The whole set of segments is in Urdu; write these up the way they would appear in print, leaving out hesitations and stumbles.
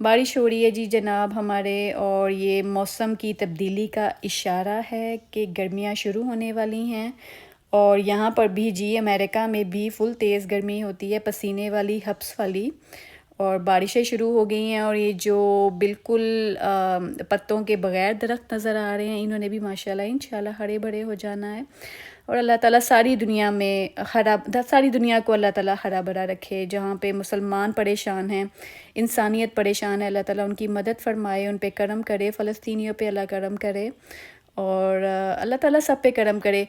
بارش ہو رہی ہے جی جناب ہمارے، اور یہ موسم کی تبدیلی کا اشارہ ہے کہ گرمیاں شروع ہونے والی ہیں، اور یہاں پر بھی جی امریکہ میں بھی فل تیز گرمی ہوتی ہے، پسینے والی، ہبس والی، اور بارشیں شروع ہو گئی ہیں، اور یہ جو بالکل پتوں کے بغیر درخت نظر آ رہے ہیں، انہوں نے بھی ماشاءاللہ انشاءاللہ ہرے بھرے ہو جانا ہے، اور اللہ تعالیٰ ساری دنیا میں ساری دنیا کو اللہ تعالیٰ ہرا بھرا رکھے۔ جہاں پہ مسلمان پریشان ہیں، انسانیت پریشان ہے، اللہ تعالیٰ ان کی مدد فرمائے، ان پہ کرم کرے، فلسطینیوں پہ اللہ کرم کرے، اور اللہ تعالیٰ سب پہ کرم کرے۔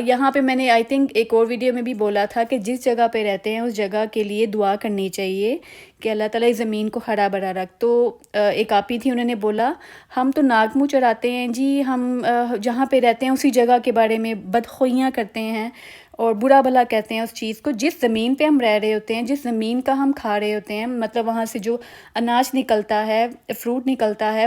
یہاں پہ میں نے آئی تھنک ایک اور ویڈیو میں بھی بولا تھا کہ جس جگہ پہ رہتے ہیں اس جگہ کے لیے دعا کرنی چاہیے کہ اللہ تعالیٰ اس زمین کو ہرا بھرا رکھ۔ تو ایک آپی تھی، انہوں نے بولا ہم تو ناک منہ چڑھاتے ہیں جی، ہم جہاں پہ رہتے ہیں اسی جگہ کے بارے میں بدخوئیاں کرتے ہیں اور برا بھلا کہتے ہیں اس چیز کو، جس زمین پہ ہم رہ رہے ہوتے ہیں، جس زمین کا ہم کھا رہے ہوتے ہیں، مطلب وہاں سے جو اناج نکلتا ہے، فروٹ نکلتا ہے،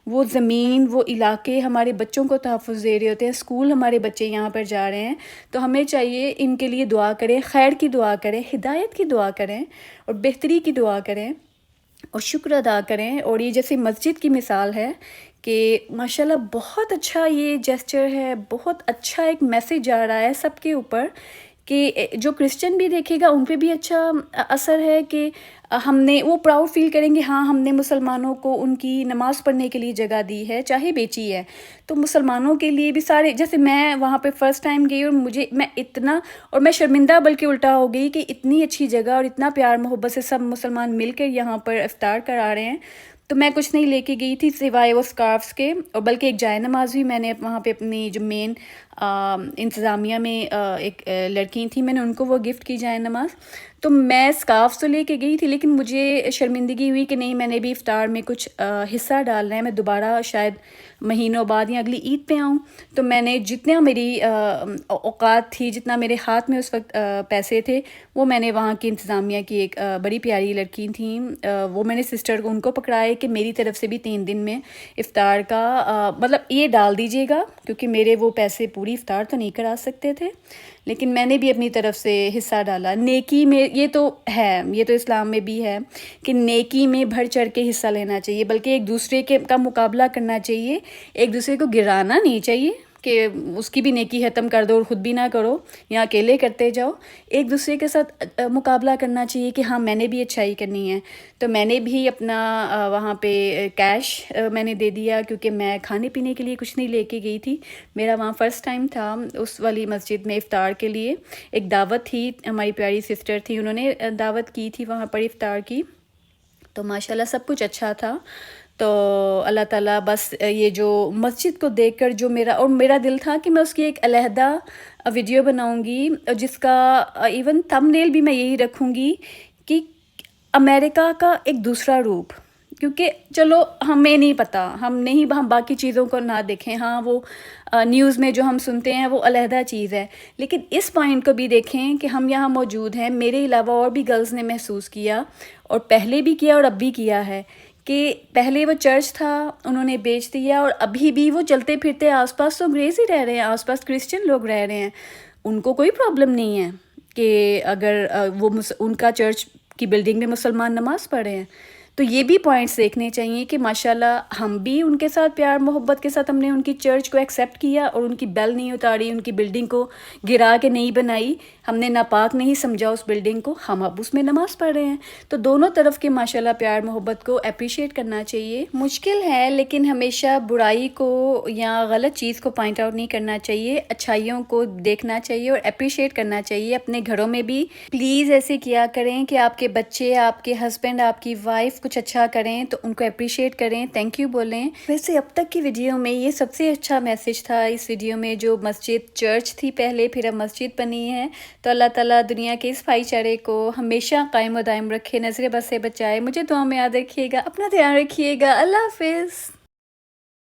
وہ زمین، وہ علاقے ہمارے بچوں کو تحفظ دے رہے ہوتے ہیں، اسکول ہمارے بچے یہاں پر جا رہے ہیں، تو ہمیں چاہیے ان کے لیے دعا کریں، خیر کی دعا کریں، ہدایت کی دعا کریں اور بہتری کی دعا کریں اور شکر ادا کریں۔ اور یہ جیسے مسجد کی مثال ہے کہ ماشاءاللہ بہت اچھا یہ جیسچر ہے، بہت اچھا ایک میسیج جا رہا ہے سب کے اوپر کہ جو کرسچن بھی دیکھے گا ان پہ بھی اچھا اثر ہے کہ ہم نے، وہ پراؤڈ فیل کریں گے، ہاں ہم نے مسلمانوں کو ان کی نماز پڑھنے کے لیے جگہ دی ہے، چاہے بیچی ہے، تو مسلمانوں کے لیے بھی سارے، جیسے میں وہاں پہ فرسٹ ٹائم گئی اور میں شرمندہ بلکہ الٹا ہو گئی کہ اتنی اچھی جگہ اور اتنا پیار محبت سے سب مسلمان مل کر یہاں پر افطار کرا رہے ہیں، تو میں کچھ نہیں لے کے گئی تھی سوائے وہ اسکارفس کے، اور بلکہ ایک جائے نماز بھی میں نے وہاں پہ اپنی جو مین انتظامیہ میں ایک لڑکی تھی، میں نے ان کو وہ گفٹ کی جائے نماز، تو میں اسکارفس تو لے کے گئی تھی، لیکن مجھے شرمندگی ہوئی کہ نہیں، میں نے بھی افطار میں کچھ حصہ ڈالنا ہے، میں دوبارہ شاید مہینوں بعد یا اگلی عید پہ آؤں، تو میں نے جتنا میری اوقات تھی، جتنا میرے ہاتھ میں اس وقت پیسے تھے، وہ میں نے وہاں کی انتظامیہ کی ایک بڑی پیاری لڑکی تھیں، وہ میں نے سسٹر کو ان کو پکڑائے کہ میری طرف سے بھی 3 دن میں افطار کا مطلب یہ ڈال دیجیے گا، کیونکہ میرے وہ پیسے پوری افطار تو نہیں کرا سکتے تھے، لیکن میں نے بھی اپنی طرف سے حصہ ڈالا نیکی میں۔ یہ تو ہے، یہ تو اسلام میں بھی ہے کہ نیکی میں بڑھ چڑھ کے حصہ لینا چاہیے، بلکہ ایک دوسرے کا مقابلہ کرنا چاہیے، ایک دوسرے کو گرانا نہیں چاہیے کہ اس کی بھی نیکی ختم کر دو اور خود بھی نہ کرو یا اکیلے کرتے جاؤ، ایک دوسرے کے ساتھ مقابلہ کرنا چاہیے کہ ہاں میں نے بھی اچھائی کرنی ہے۔ تو میں نے بھی اپنا وہاں پہ کیش میں نے دے دیا، کیونکہ میں کھانے پینے کے لیے کچھ نہیں لے کے گئی تھی، میرا وہاں فرسٹ ٹائم تھا اس والی مسجد میں افطار کے لیے، ایک دعوت تھی، ہماری پیاری سسٹر تھی، انہوں نے دعوت کی تھی وہاں پر افطار کی، تو ماشاءاللہ سب کچھ اچھا تھا۔ تو اللہ تعالیٰ بس یہ جو مسجد کو دیکھ کر جو میرا دل تھا کہ میں اس کی ایک علیحدہ ویڈیو بناؤں گی، جس کا ایون تھم نیل بھی میں یہی رکھوں گی کہ امریکہ کا ایک دوسرا روپ، کیونکہ چلو ہمیں نہیں پتہ، ہم باقی چیزوں کو نہ دیکھیں، ہاں وہ نیوز میں جو ہم سنتے ہیں وہ علیحدہ چیز ہے، لیکن اس پوائنٹ کو بھی دیکھیں کہ ہم یہاں موجود ہیں، میرے علاوہ اور بھی گرلز نے محسوس کیا، اور پہلے بھی کیا اور اب بھی کیا ہے، کہ پہلے وہ چرچ تھا انہوں نے بیچ دیا، اور ابھی بھی وہ چلتے پھرتے آس پاس تو انگریز ہی رہ رہے ہیں، آس پاس کرسچن لوگ رہ رہے ہیں، ان کو کوئی پرابلم نہیں ہے کہ اگر وہ ان کا چرچ کی بلڈنگ میں مسلمان نماز پڑھ رہے ہیں، تو یہ بھی پوائنٹس دیکھنے چاہیے کہ ماشاءاللہ ہم بھی ان کے ساتھ پیار محبت کے ساتھ ہم نے ان کی چرچ کو ایکسیپٹ کیا اور ان کی بیل نہیں اتاری، ان کی بلڈنگ کو گرا کے نہیں بنائی، ہم نے ناپاک نہیں سمجھا اس بلڈنگ کو، ہم اب اس میں نماز پڑھ رہے ہیں، تو دونوں طرف کے ماشاءاللہ پیار محبت کو اپریشیٹ کرنا چاہیے۔ مشکل ہے لیکن ہمیشہ برائی کو یا غلط چیز کو پوائنٹ آؤٹ نہیں کرنا چاہیے، اچھائیوں کو دیکھنا چاہیے اور اپریشیٹ کرنا چاہیے، اپنے گھروں میں بھی پلیز ایسے کیا کریں کہ آپ کے بچے، آپ کے ہسبینڈ، آپ کی وائف کچھ اچھا کریں تو ان کو اپریشیٹ کریں، تھینک یو بولیں۔ ویسے اب تک کی ویڈیو میں یہ سب سے اچھا میسیج تھا اس ویڈیو میں، جو مسجد چرچ تھی پہلے، پھر اب مسجد بنی ہے، تو اللہ تعالیٰ دنیا کے اس بھائی چارے کو ہمیشہ قائم و دائم رکھے، نظر بد سے بچائے، مجھے دعا میں یاد رکھیے گا، اپنا دھیان رکھیے گا، اللہ حافظ۔